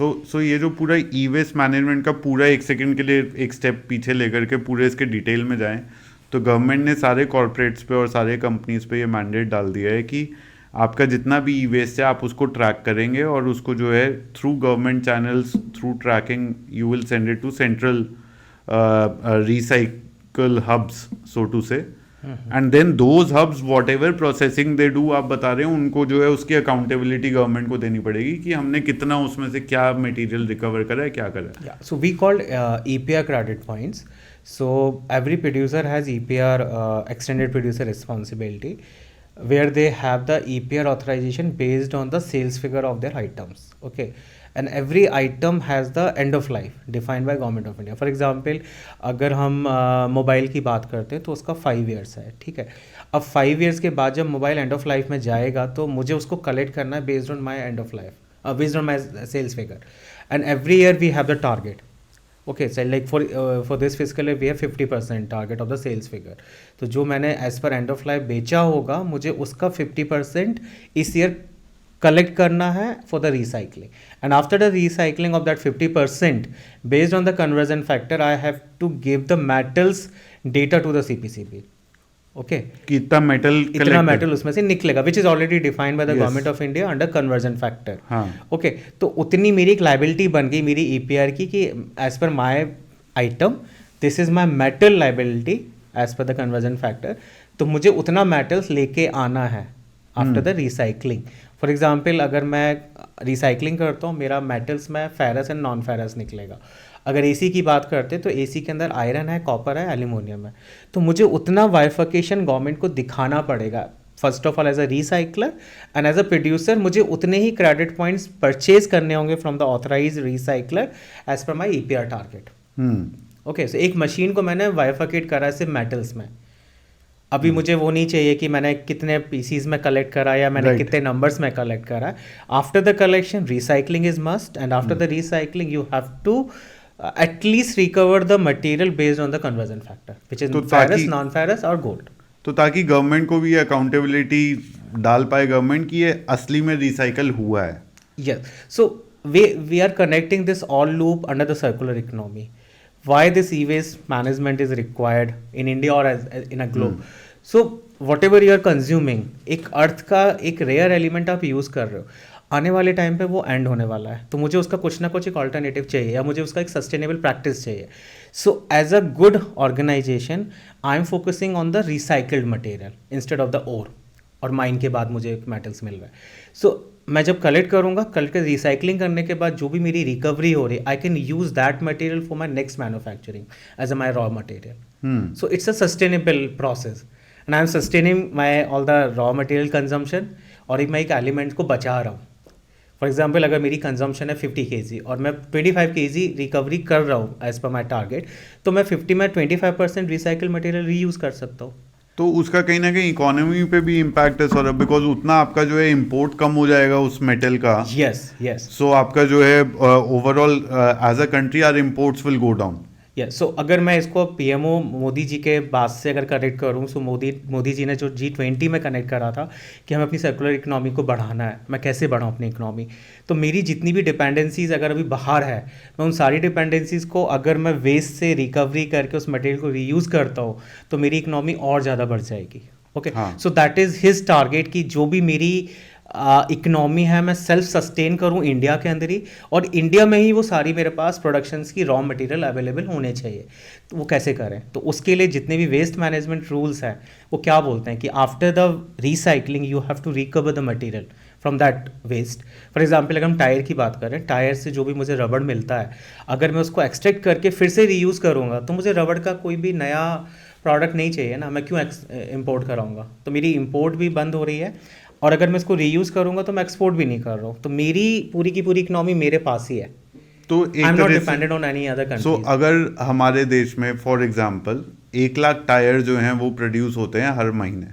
सो ये जो पूरा ई वेस्ट मैनेजमेंट का पूरा एक सेकंड के लिए एक स्टेप पीछे लेकर के पूरे इसके डिटेल में जाएं, तो गवर्नमेंट ने सारे कॉरपोरेट्स पे और सारे कंपनीज पे ये मैंडेट डाल दिया है कि आपका जितना भी ई वेस्ट है आप उसको ट्रैक करेंगे और उसको जो है through government channels through tracking you will send it to central recycle hubs so to say, and then those hubs whatever processing they do, आप बता रहे हैं उनको जो है उसकी अकाउंटेबिलिटी गवर्नमेंट को देनी पड़ेगी कि हमने कितना उसमें से क्या मटेरियल रिकवर करा है, क्या करा है. So we called EPR credit points. So every producer has EPR, extended producer responsibility, where they have the EPR authorization based on the sales figure of their items. Okay, and every item has the end of life defined by Government of India. For example, अगर हम mobile की बात करते हैं तो उसका 5 years है, ठीक है. अब 5 years के बाद जब मोबाइल एंड ऑफ लाइफ में जाएगा तो मुझे उसको कलेक्ट करना है based on my end of life, based on my sales figure, and every year we have the target. Okay, so like for this physical we have 50% target of the sales figure. तो जो मैंने as per and of life बेचा होगा मुझे उसका 50% इस year collect करना है for the recycling, and after the recycling of that 50% based on the conversion factor I have to give the metals data to the CPCB. Okay, कितना metal उसमें से निकलेगा which is already defined by the government of India under conversion factor. Okay, तो उतनी मेरी एक liability बन गई मेरी EPR की कि as per my item this is my metal liability as per the conversion factor. तो मुझे उतना मेटल्स लेके आना है after the recycling. For example अगर मैं रिसाइकलिंग करता हूँ मेरा मेटल्स में फेरस एंड नॉन फेरस निकलेगा. अगर AC की बात करते हैं तो AC के अंदर आयरन है, कॉपर है, एल्यूमिनियम है. तो मुझे उतना वाइफिकेशन गवर्नमेंट को दिखाना पड़ेगा first of all as a recycler, and as a producer मुझे उतने ही क्रेडिट पॉइंट्स परचेज करने होंगे from the authorise recycler as per my EPR target. Okay, so एक मशीन को मैंने वाइफिकेट करा है सिर्फ मेटल्स में. अभी मुझे वो नहीं चाहिए कि मैंने कितने पीसीज में कलेक्ट करा या मैंने कितने नंबर्स में कलेक्ट करा. After the collection recycling is must, and after the recycling you have to at least recover the material based on the conversion factor which is ferrous, non-ferrous और gold. तो ताकि government को भी accountability डाल पाए government की ये असली में रिसाइकल हुआ है. Yes, so we are connecting this all loop under the circular economy. Why this e-waste management is required in India or as in a globe. So whatever you are consuming, एक अर्थ का एक rare element आप use कर रहे हो, आने वाले time पे वो एंड होने वाला है. तो मुझे उसका कुछ ना कुछ एक ऑल्टरनेटिव चाहिए या मुझे उसका एक सस्टेनेबल प्रैक्टिस चाहिए. So as a good organisation I am focusing on the recycled material instead of the ore, और माइन के बाद मुझे मेटल्स मिल रहा है. सो मैं जब कलेक्ट करूँगा, कलेक्ट कर रिसाइकलिंग करने के बाद जो भी मेरी रिकवरी हो रही है I can use that material for my next manufacturing as a my raw material. So it's a sustainable process and I am sustaining my all the raw material consumption, और मैं एक एलिमेंट को बचा रहा हूँ. फॉर एग्जाम्पल अगर मेरी consumption है 50 kg और मैं 25 kg रिकवरी कर रहा हूँ एज पर माई टारगेट, तो मैं 50 में 25% रिसाइकल मटेरियल रीयूज़ कर सकता हूँ. तो उसका कहीं ना कहीं इकोनॉमी पे भी इम्पैक्ट है सौरभ, बिकॉज उतना आपका जो है इम्पोर्ट कम हो जाएगा उस मेटल का. यस. सो आपका जो है overall as a country our imports will go down. So अगर मैं इसको PMO मोदी जी के बात से अगर कनेक्ट करूँ, सो मोदी जी ने जो G20 में कनेक्ट करा था कि हमें अपनी सर्कुलर इकोनॉमी को बढ़ाना है, मैं कैसे बढ़ाऊँ अपनी इकोनॉमी. तो मेरी जितनी भी डिपेंडेंसीज अगर अभी बाहर है, मैं उन सारी डिपेंडेंसीज को अगर मैं वेस्ट से रिकवरी करके उस मटेरियल को रीयूज़ करता हूँ तो मेरी इकोनॉमी और ज़्यादा बढ़ जाएगी. Okay, so that is his target कि जो भी मेरी इकोनॉमी है मैं सेल्फ सस्टेन करूं इंडिया के अंदर ही, और इंडिया में ही वो सारी मेरे पास प्रोडक्शंस की रॉ मटेरियल अवेलेबल होने चाहिए. तो वो कैसे करें, तो उसके लिए जितने भी वेस्ट मैनेजमेंट रूल्स हैं वो क्या बोलते हैं कि after the recycling you have to recover the material from that waste. For example अगर हम टायर की बात करें, टायर से जो भी मुझे रबड़ मिलता है अगर मैं उसको एक्सट्रैक्ट करके फिर से रीयूज़ करूँगा तो मुझे रबड़ का कोई भी नया प्रोडक्ट नहीं चाहिए ना, मैं क्यों इम्पोर्ट कराऊँगा. तो मेरी इम्पोर्ट भी बंद हो रही है, और अगर मैं इसको रीयूज़ करूँगा तो मैं एक्सपोर्ट भी नहीं कर रहा हूँ. तो मेरी पूरी की पूरी इकोनॉमी मेरे पास ही है. तो I am not dependent on any other country. So अगर हमारे देश में फॉर एग्जांपल 1 लाख टायर जो हैं वो प्रोड्यूस होते हैं हर महीने,